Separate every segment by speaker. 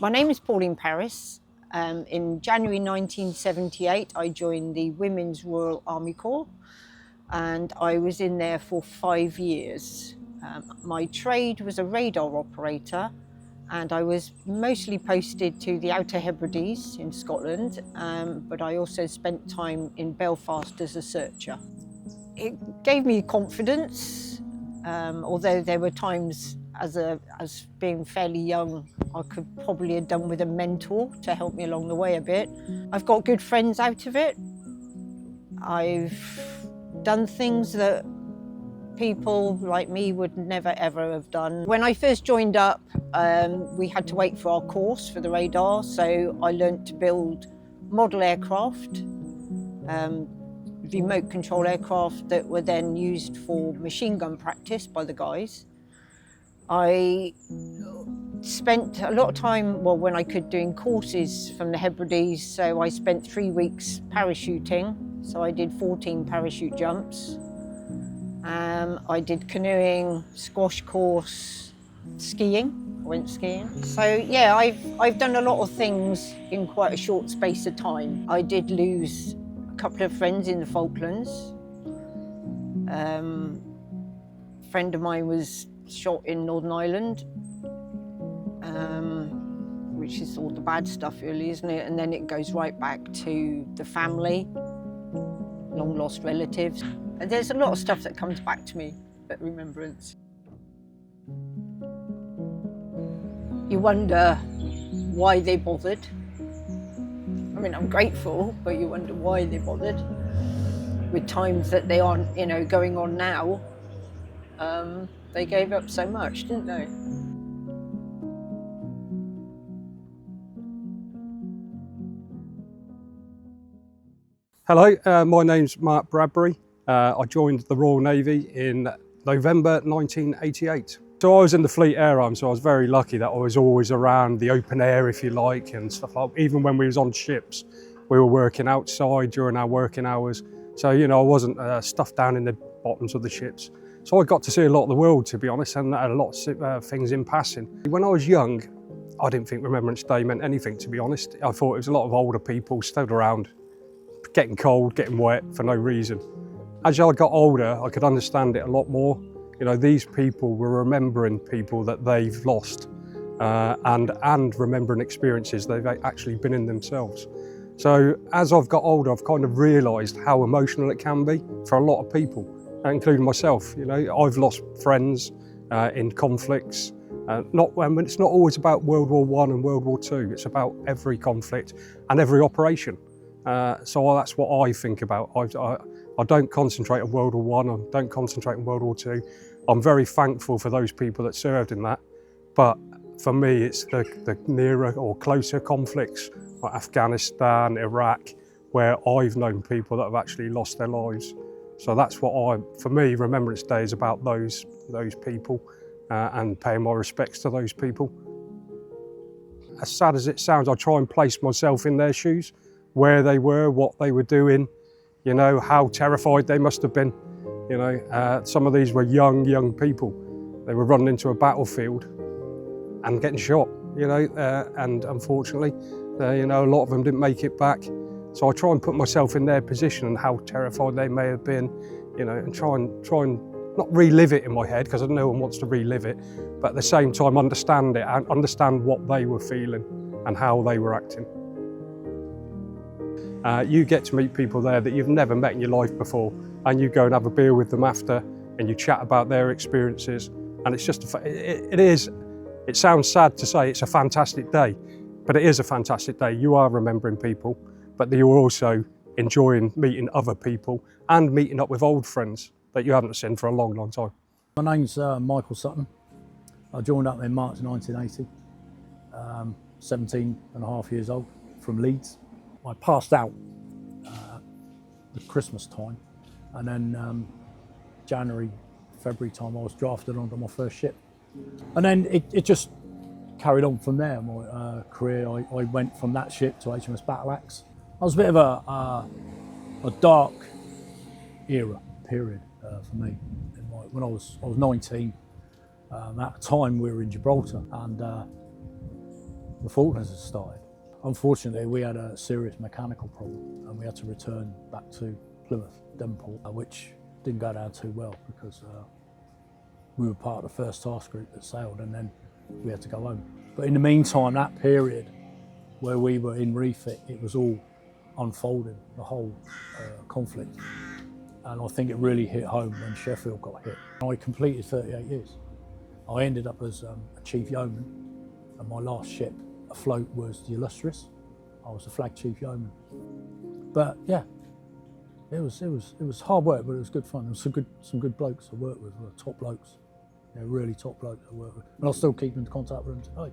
Speaker 1: My name is Pauline Paris. In January 1978, I joined the Women's Royal Army Corps, and I was in there for 5 years. My trade was a radar operator, and I was mostly posted to the Outer Hebrides in Scotland, but I also spent time in Belfast as a searcher. It gave me confidence, although there were times as being fairly young, I could probably have done with a mentor to help me along the way a bit. I've got good friends out of it. I've done things that people like me would never ever have done. When I first joined up, we had to wait for our course for the radar, so I learnt to build model aircraft, remote control aircraft that were then used for machine gun practice by the guys. I spent a lot of time, well, when I could, doing courses from the Hebrides, so I spent 3 weeks parachuting, so I did 14 parachute jumps. I did canoeing, squash course, skiing. I went skiing. So yeah, I've done a lot of things in quite a short space of time. I did lose a couple of friends in the Falklands. A friend of mine was shot in Northern Ireland, which is all the bad stuff really, isn't it? And then it goes right back to the family, long lost relatives. And there's a lot of stuff that comes back to me at Remembrance. You wonder why they bothered. I mean, I'm grateful, but you wonder why they bothered. With times that they aren't, going on now, they gave up so much, didn't they?
Speaker 2: Hello, my name's Mark Bradbury. I joined the Royal Navy in November 1988. So I was in the Fleet Air Arm, so I was very lucky that I was always around the open air, if you like, and stuff like that. Even when we was on ships, we were working outside during our working hours. So, I wasn't stuffed down in the bottoms of the ships. So I got to see a lot of the world, to be honest, and a lot of things in passing. When I was young, I didn't think Remembrance Day meant anything, to be honest. I thought it was a lot of older people stood around, getting cold, getting wet for no reason. As I got older, I could understand it a lot more. These people were remembering people that they've lost and remembering experiences they've actually been in themselves. So as I've got older, I've kind of realised how emotional it can be for a lot of people, including myself. I've lost friends in conflicts. It's not always about World War I and World War II. It's about every conflict and every operation. So that's what I think about. I don't concentrate on World War I, I don't concentrate on World War II. I'm very thankful for those people that served in that. But for me, it's the nearer or closer conflicts, like Afghanistan, Iraq, where I've known people that have actually lost their lives. So that's what for me, Remembrance Day is about those people and paying my respects to those people. As sad as it sounds, I try and place myself in their shoes, where they were, what they were doing, how terrified they must have been. Some of these were young people. They were running into a battlefield and getting shot, and unfortunately, a lot of them didn't make it back. So I try and put myself in their position and how terrified they may have been, and try and not relive it in my head, because no one wants to relive it, but at the same time understand it and understand what they were feeling and how they were acting. You get to meet people there that you've never met in your life before, and you go and have a beer with them after, and you chat about their experiences, and it's just, it sounds sad to say it's a fantastic day, but it is a fantastic day. You are remembering people, but you're also enjoying meeting other people and meeting up with old friends that you haven't seen for a long, long time.
Speaker 3: My name's Michael Sutton. I joined up in March 1980, 17 and a half years old, from Leeds. I passed out the Christmas time, and then January, February time I was drafted onto my first ship. And then it just carried on from there, my career. I went from that ship to HMS Battle Axe. I was a bit of a dark period for me. When I was 19, at the time we were in Gibraltar, and the Falklands had started. Unfortunately, we had a serious mechanical problem and we had to return back to Plymouth, Devonport, which didn't go down too well because we were part of the first task group that sailed, and then we had to go home. But in the meantime, that period where we were in refit, it was all unfolding, the whole conflict. And I think it really hit home when Sheffield got hit. I completed 38 years. I ended up as a chief yeoman, and my last ship afloat was the Illustrious. I was the flag chief yeoman. But yeah, it was hard work, but it was good fun. There was some good blokes I worked with, top blokes. Yeah, really top blokes I work with. And I'll still keep in contact with them today.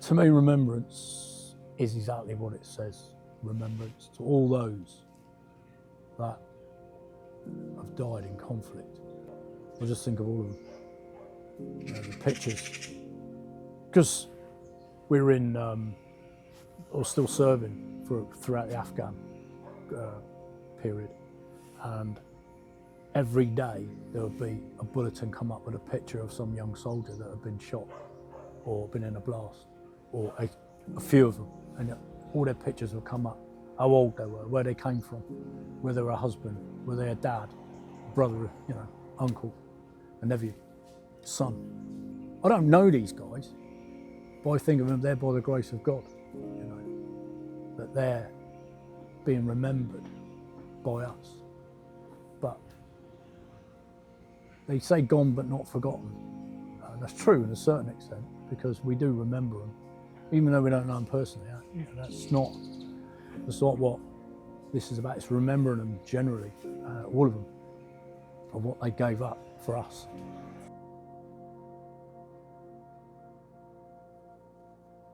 Speaker 3: To me, Remembrance is exactly what it says. Remembrance to all those that have died in conflict. I just think of all of them. You know, the pictures. Because we were in, I was still serving throughout the Afghan period. And every day there would be a bulletin come up with a picture of some young soldier that had been shot or been in a blast, or a few of them, and all their pictures would come up, how old they were, where they came from, whether they were a husband, whether they were a dad, brother, you know, uncle, a nephew, son. I don't know these guys, but I think of them there by the grace of God, you know, that they're being remembered by us. But they say gone but not forgotten. And that's true to a certain extent, because we do remember them, even though we don't know them personally. You know, that's not what this is about. It's remembering them generally, all of them, of what they gave up for us.